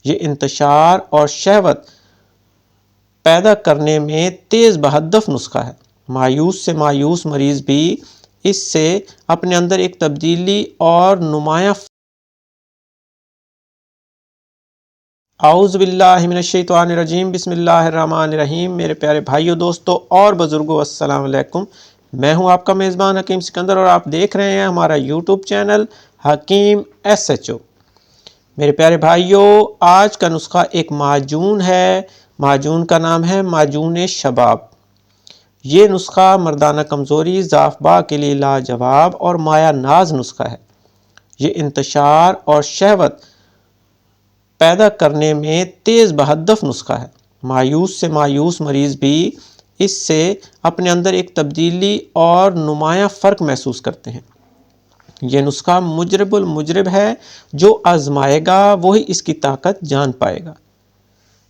ये इंतशार और शहवत पैदा करने में तेज़ बहदफ नुस्खा है। मायूस से मायूस मरीज़ भी इससे अपने अंदर एक तब्दीली और नुमाया आऊज़ुबिल्लाहिमिनश्शैतानिर्रजीम बिस्मिल्लाहिर्रहमानिर्रहीम। मेरे प्यारे भाइयों, दोस्तों और बुज़ुर्गों, अस्सलाम वालेकुम। मैं हूं आपका मेज़बान हकीम सिकंदर और आप देख रहे हैं हमारा यूट्यूब चैनल हकीम SHO। मेरे प्यारे भाइयों, आज का नुस्खा एक माजून है। माजून का नाम है माजून शबाब। ये नुस्खा मर्दाना कमज़ोरी ज़ाफ़बा के लिए लाजवाब और माया नाज नुस्खा है। ये इंतशार और शहवत पैदा करने में तेज़ बहदफ नुस्खा है। मायूस से मायूस मरीज़ भी इससे अपने अंदर एक तब्दीली और नुमाया फ़र्क महसूस करते हैं। यह नुस्खा मुजरबुल मुजरब है, जो आजमाएगा वही इसकी ताकत जान पाएगा।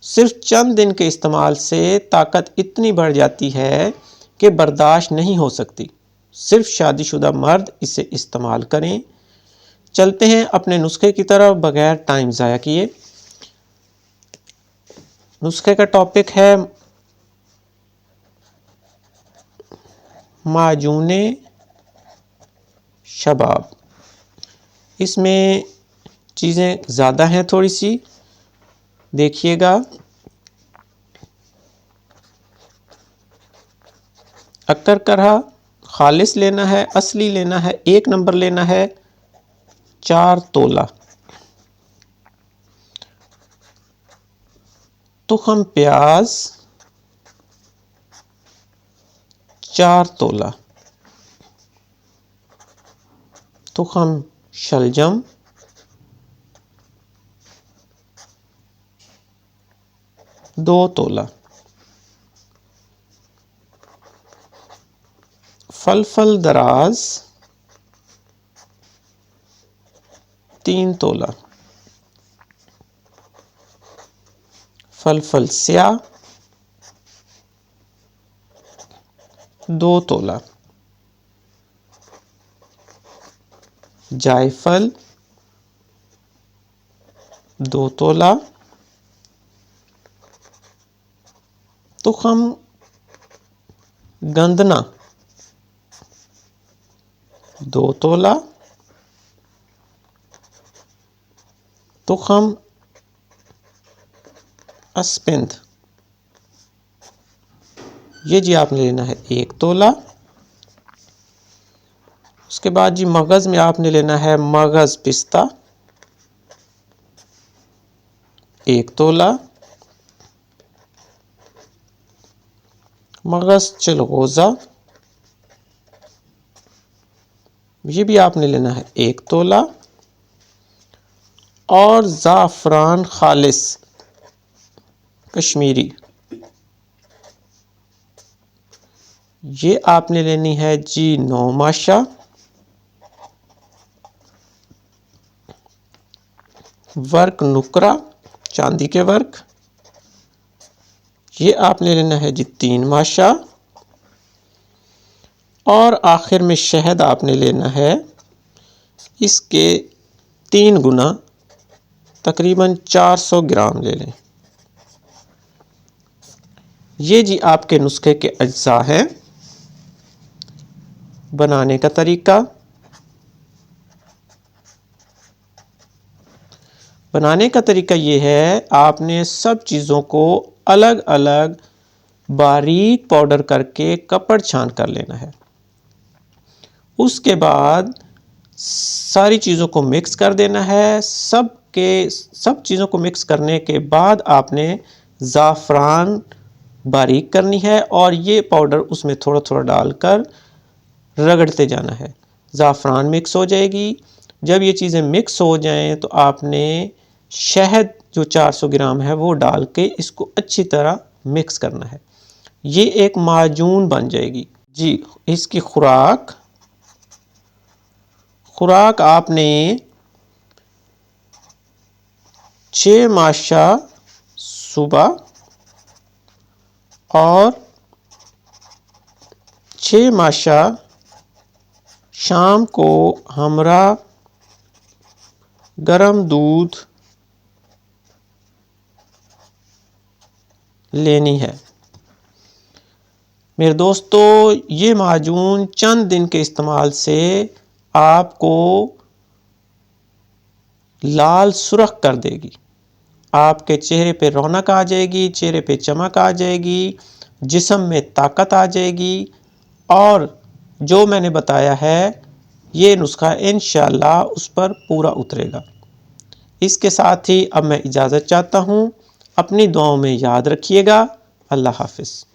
सिर्फ चंद दिन के इस्तेमाल से ताकत इतनी बढ़ जाती है कि बर्दाश्त नहीं हो सकती। सिर्फ शादीशुदा मर्द इसे इस्तेमाल करें। चलते हैं अपने नुस्खे की तरफ बगैर टाइम ज़ाया किए। नुस्खे का टॉपिक है माजूने शबाब। इसमें चीज़ें ज़्यादा हैं, थोड़ी सी देखिएगा। अक्कर करहा खालिस लेना है, असली लेना है, 1 नंबर लेना है, 4 तोला। तुखम प्याज 4 तोला। तुखम शलजम 2 तोला। फल दराज 3 तोला। फल स्याह 2 तोला। जायफल 2 तोला। तुखम गंदना 2 तोला। तुखम अस्पिंद, ये जी आपने लेना है 1 तोला। उसके बाद जी मगज़ में आपने लेना है मगज़ पिस्ता 1 तोला। मगज़ चिलगोज़ा, ये भी आपने लेना है 1 तोला। और ज़ाफ़रान खालिस कश्मीरी, ये आपने लेनी है जी 9 माशा। वर्क नुकरा, चांदी के वर्क, ये आपने लेना है जी 3 माशा। और आखिर में शहद आपने लेना है इसके 3 गुना, तकरीबन 400 ग्राम ले लें। ये जी आपके नुस्खे के अज्जा हैं। बनाने का तरीका, बनाने का तरीका ये है, आपने सब चीज़ों को अलग अलग बारीक पाउडर करके कपड़ छान कर लेना है। उसके बाद सारी चीज़ों को मिक्स कर देना है। सब चीज़ों को मिक्स करने के बाद आपने ज़ाफ़रान बारीक करनी है और ये पाउडर उसमें थोड़ा थोड़ा डालकर रगड़ते जाना है। ज़ाफ़रान मिक्स हो जाएगी। जब ये चीज़ें मिक्स हो जाएं तो आपने शहद जो 400 ग्राम है वो डाल के इसको अच्छी तरह मिक्स करना है। ये एक माजून बन जाएगी जी। इसकी खुराक आपने 6 माशा सुबह और 6 माशा शाम को हमरा गरम दूध लेनी है। मेरे दोस्तों, ये माजून चंद दिन के इस्तेमाल से आपको लाल सुर्ख कर देगी। आपके चेहरे पे रौनक आ जाएगी, चेहरे पे चमक आ जाएगी, जिस्म में ताकत आ जाएगी। और जो मैंने बताया है ये नुस्खा इंशाअल्लाह उस पर पूरा उतरेगा। इसके साथ ही अब मैं इजाज़त चाहता हूँ। अपनी दुआओं में याद रखिएगा। अल्लाह हाफ़िज़।